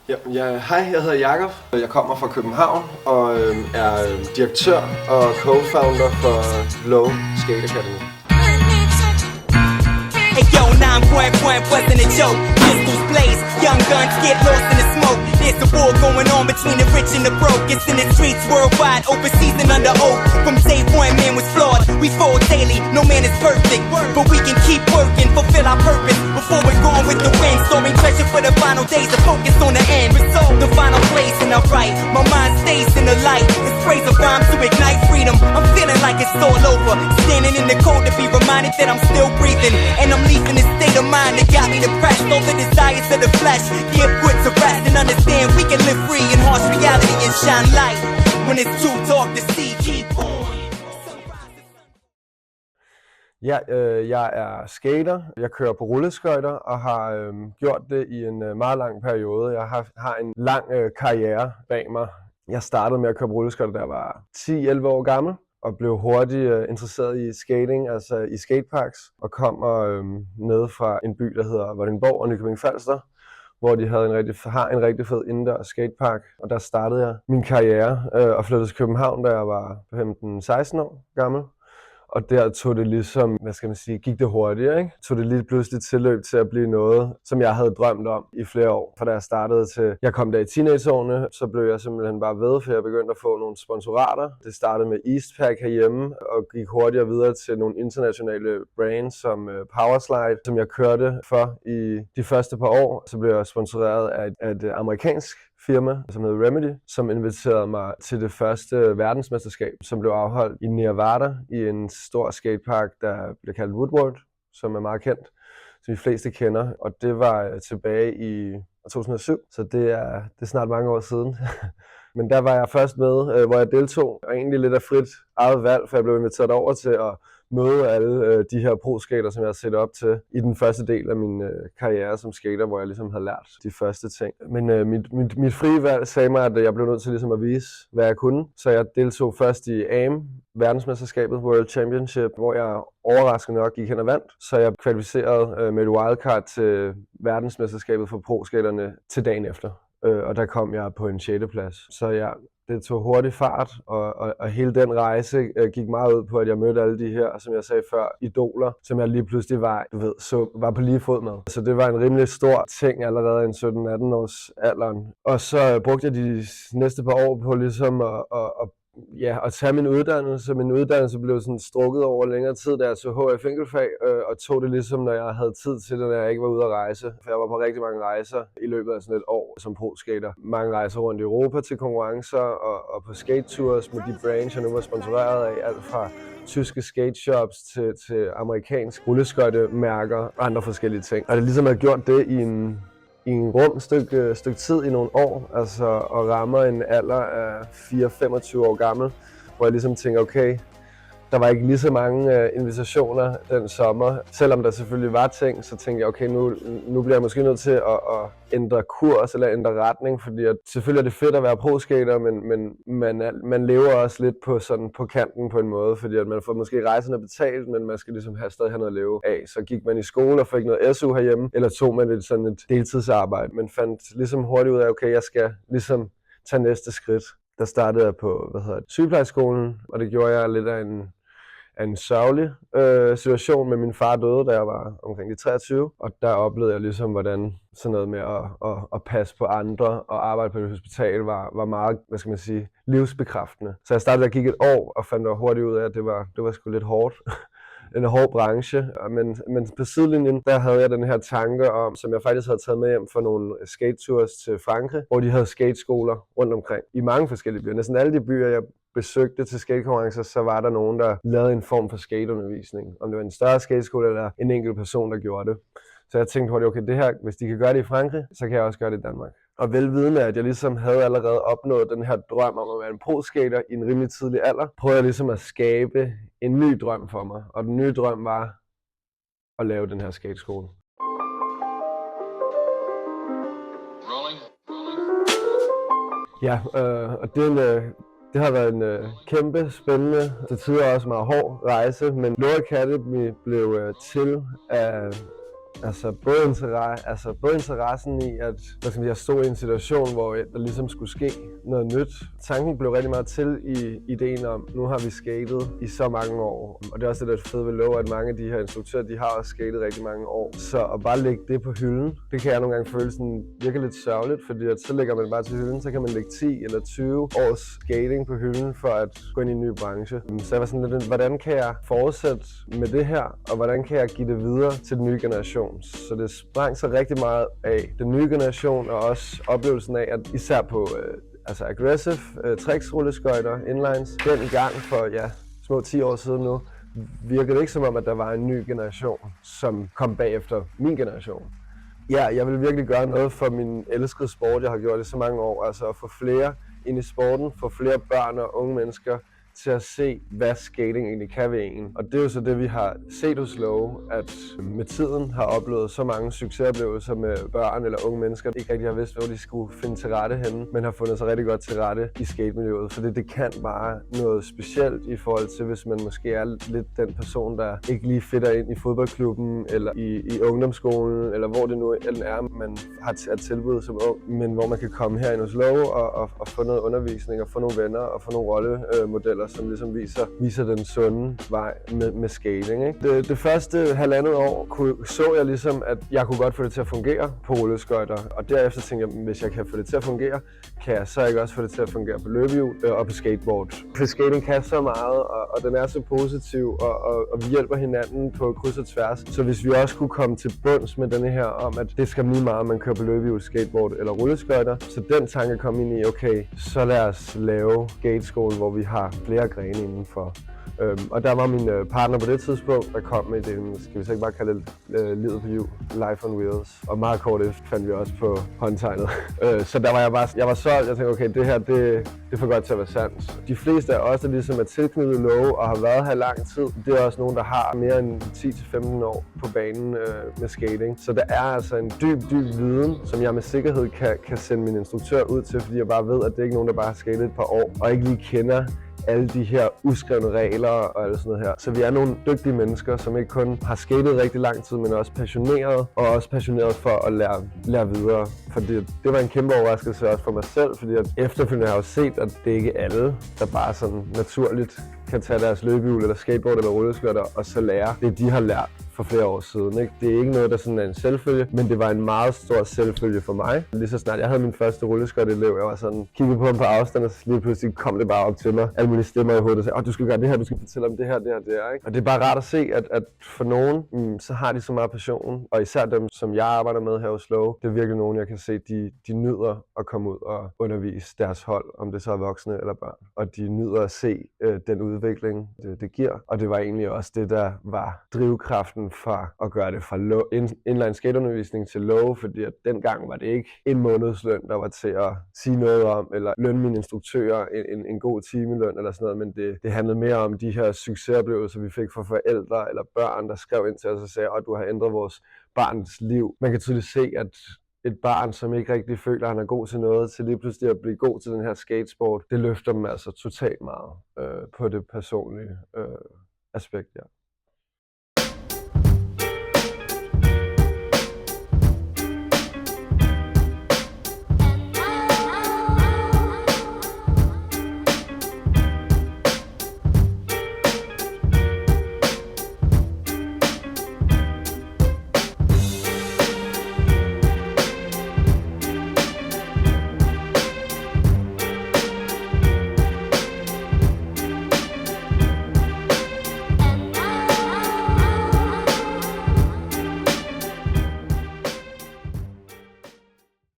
Hej, jeg hedder Jakob. Jeg kommer fra København og er direktør og co-founder for Low Skate Academy. Hey yo, 9.1 wasn't a joke. Pistols blaze, young guns get lost in the smoke. There's a war going on between the rich and the broke. It's in the streets worldwide, overseas and under oath. From day one, man was flawed. We fall daily, no man is perfect, but we can keep working, fulfill our purpose before we're gone with the wind. Storing treasure for the final days, the focus on the end. Resolve the final place and I write. My mind stays in the light. It's praise of rhymes to ignite freedom. I'm feeling like it's all over. Standing in the cold to be reminded that I'm still breathing. And I'm leaving this state of mind that got me depressed. All the desires of the flesh, give put to rest and understand we can live free in harsh reality and shine light. When it's too dark to see, keep on. Ja, jeg er skater. Jeg kører på rulleskøjter og har gjort det i en meget lang periode. Jeg har en lang karriere bag mig. Jeg startede med at køre på rulleskøjter, da jeg var 10-11 år gammel, og blev hurtigt interesseret i skating, altså i skateparks, og kommer ned fra en by, der hedder Vordingborg og Nykøbing Falster, hvor de har en rigtig fed indendørs skatepark, og der startede jeg min karriere og flyttede til København, da jeg var 15-16 år gammel. Og der tog det ligesom, gik det hurtigere, ikke? Tog det lige pludselig tilløb til at blive noget, som jeg havde drømt om i flere år. For da jeg startede jeg kom der i teenageårene, så blev jeg simpelthen bare ved, for jeg begyndte at få nogle sponsorater. Det startede med Eastpak herhjemme, og gik hurtigere videre til nogle internationale brands som Powerslide, som jeg kørte for i de første par år. Så blev jeg sponsoreret af et amerikansk firma, som hedder Remedy, som inviterede mig til det første verdensmesterskab, som blev afholdt i Nevada i en stor skatepark, der bliver kaldt Woodward, som er meget kendt, som de fleste kender. Og det var tilbage i 2007, så det er snart mange år siden. Men der var jeg først med, hvor jeg deltog, og egentlig lidt af frit eget valg, for jeg blev inviteret over til at møde alle de her pro-skater, som jeg har set op til i den første del af min karriere som skater, hvor jeg ligesom havde lært de første ting. Men mit frie valg sagde mig, at jeg blev nødt til ligesom at vise, hvad jeg kunne. Så jeg deltog først i AM, verdensmesterskabet, World Championship, hvor jeg overraskende nok gik hen og vandt. Så jeg kvalificerede med et wildcard til verdensmesterskabet for pro-skaterne til dagen efter. Og der kom jeg på en 6. plads. Så det tog hurtigt fart, og hele den rejse gik meget ud på, at jeg mødte alle de her, som jeg sagde før, idoler, som jeg lige pludselig var på lige fod med. Så det var en rimelig stor ting allerede i 17-18 års alderen. Og så brugte jeg de næste par år på ligesom at tage min uddannelse. Min uddannelse blev sådan strukket over længere tid, da jeg tog HF enkeltfag, og tog det ligesom, når jeg havde tid til det, når jeg ikke var ude at rejse. For jeg var på rigtig mange rejser i løbet af sådan et år som pro-skater. Mange rejser rundt i Europa til konkurrencer og på skate-tours med de brands, jeg nu var sponsoreret af. Alt fra tyske skate-shops til amerikanske rulleskøjtemærker og andre forskellige ting. Og det ligesom har gjort det i en rum stykke tid i nogle år, altså, og rammer en alder af 4-25 år gammel, hvor jeg ligesom tænker, okay, der var ikke lige så mange invitationer den sommer. Selvom der selvfølgelig var ting, så tænkte jeg, okay, nu bliver jeg måske nødt til at ændre kurs eller ændre retning, fordi selvfølgelig er det fedt at være pro-skater, men man lever også lidt på kanten på en måde, fordi at man får måske rejserne betalt, men man skal ligesom stadig have noget at leve af. Så gik man i skole og fik noget SU herhjemme, eller tog man et deltidsarbejde, men fandt ligesom hurtigt ud af, okay, jeg skal ligesom tage næste skridt. Der startede jeg på sygeplejeskolen, og det gjorde jeg lidt af en sørgelig situation med min far døde, da jeg var omkring de 23. Og der oplevede jeg ligesom, hvordan sådan noget med at passe på andre og arbejde på et hospital var meget, livsbekræftende. Så jeg startede at kigge et år og fandt hurtigt ud af, at det var sgu lidt hårdt. En hård branche, men på sidelinjen, der havde jeg den her tanke om, som jeg faktisk havde taget med hjem for nogle skate-tours til Frankrig, hvor de havde skateskoler rundt omkring i mange forskellige byer. Næsten alle de byer, jeg besøgte til skatekonkurrencer, så var der nogen, der lavede en form for skateundervisning. Om det var en større skateskole eller en enkelt person, der gjorde det. Så jeg tænkte hurtigt, okay, det her, hvis de kan gøre det i Frankrig, så kan jeg også gøre det i Danmark. Og velvidende, at jeg ligesom havde allerede opnået den her drøm om at være en pro-skater i en rimelig tidlig alder, prøvede jeg ligesom at skabe en ny drøm for mig. Og den nye drøm var at lave den her skateskole. Ja, og det har været en kæmpe, spændende, til tider også meget hård rejse, men Low Academy blev til af Altså både interessen i, at jeg stod i en situation, hvor der ligesom skulle ske noget nyt. Tanken blev rigtig meget til i ideen om, nu har vi skatet i så mange år. Og det er også det, der er fedt ved Low, at mange af de her instruktører, de har også skatet rigtig mange år. Så at bare lægge det på hylden, det kan jeg nogle gange føle sådan, virker lidt sørgeligt, fordi at så lægger man bare til hylden, så kan man lægge 10 eller 20 års skating på hylden for at gå ind i en ny branche. Så jeg var sådan lidt, hvordan kan jeg fortsætte med det her, og hvordan kan jeg give det videre til den nye generation? Så det sprang så rigtig meget af den nye generation, og også oplevelsen af, at især på aggressive tricks, rulleskøjter, inlines, den gang for små 10 år siden nu, virkede det ikke som om, at der var en ny generation, som kom bagefter min generation. Ja, jeg vil virkelig gøre noget for min elskede sport, jeg har gjort i så mange år, altså at få flere ind i sporten, få flere børn og unge mennesker til at se, hvad skating egentlig kan ved en. Og det er jo så det, vi har set hos Low, at med tiden har oplevet så mange succesoplevelser med børn eller unge mennesker, der ikke rigtig har vidst, hvor de skulle finde til rette henne, men har fundet sig rigtig godt til rette i skatemiljøet. For det kan bare noget specielt i forhold til, hvis man måske er lidt den person, der ikke lige fitter ind i fodboldklubben, eller i ungdomsskolen, eller hvor det nu end er, man har et tilbud som ung, men hvor man kan komme herind hos Low og få noget undervisning, og få nogle venner, og få nogle rollemodeller, som ligesom viser den sunde vej med skating. Ikke? Det første 1,5 år så jeg ligesom, at jeg kunne godt få det til at fungere på rulleskøjter, og derefter tænkte jeg, hvis jeg kan få det til at fungere, kan jeg så ikke også få det til at fungere på løbehjul og på skateboard. For skating kan så meget, og den er så positiv, og vi hjælper hinanden på kryds og tværs. Så hvis vi også kunne komme til bunds med denne her om, at det skal lige meget, om man kører på løbehjul, skateboard eller rulleskøjter, så den tanke kom ind i, okay, så lad os lave skateskole, hvor vi har flere grene indenfor. Og der var min partner på det tidspunkt, der kom med den, skal vi så ikke bare kalde det livet på hjul, Life on Wheels. Og meget kort efter fandt vi også på håndtegnet. Så der var jeg var solgt, jeg tænkte, okay, det her, det er for godt til at være sandt. De fleste af os, der ligesom er tilknyttet Low og har været her i lang tid, det er også nogen, der har mere end 10-15 år på banen med skating. Så der er altså en dyb viden, som jeg med sikkerhed kan sende min instruktør ud til, fordi jeg bare ved, at det ikke er nogen, der bare har skatet et par år og ikke lige kender alle de her uskrevne regler og alt sådan noget her. Så vi er nogle dygtige mennesker, som ikke kun har skatet rigtig lang tid, men også passioneret, og også passioneret for at lære videre. Fordi det var en kæmpe overraskelse også for mig selv, fordi at efterfølgende har jeg jo set, at det ikke er alle, der bare sådan naturligt kan tage deres løbehjul eller skateboard eller rulleskøjter og så lære det, de har lært for flere år siden. Ikke? Det er ikke noget, der sådan er en selvfølge, men det var en meget stor selvfølge for mig. Lige så snart jeg havde min første rulleskøjteelev, jeg var sådan, kiggede på ham på afstand, og lige pludselig kom det bare op til mig. Alle mulige stemmer i hovedet og sagde, du skal gøre det her, du skal fortælle om det her, det her, det her. Ikke? Og det er bare rart at se, at for nogen, så har de så meget passion, og især dem, som jeg arbejder med her hos Low, det er virkelig nogen, jeg kan se, de nyder at komme ud og undervise deres hold, om det så er voksne eller børn. Og de nyder at se den udvikling, det giver. Og det var egentlig også det, der var drivkraften for at gøre det fra inline skateundervisning til Low, fordi at dengang var det ikke en månedsløn, der var til at sige noget om, eller lønne mine instruktører en god timeløn eller sådan noget, men det handlede mere om de her succesoplevelser, vi fik fra forældre eller børn, der skrev ind til os og sagde, at du har ændret vores barns liv. Man kan tydeligt se, at et barn, som ikke rigtig føler, at han er god til noget, til lige pludselig at blive god til den her skatesport, det løfter dem altså totalt meget på det personlige aspekt, ja.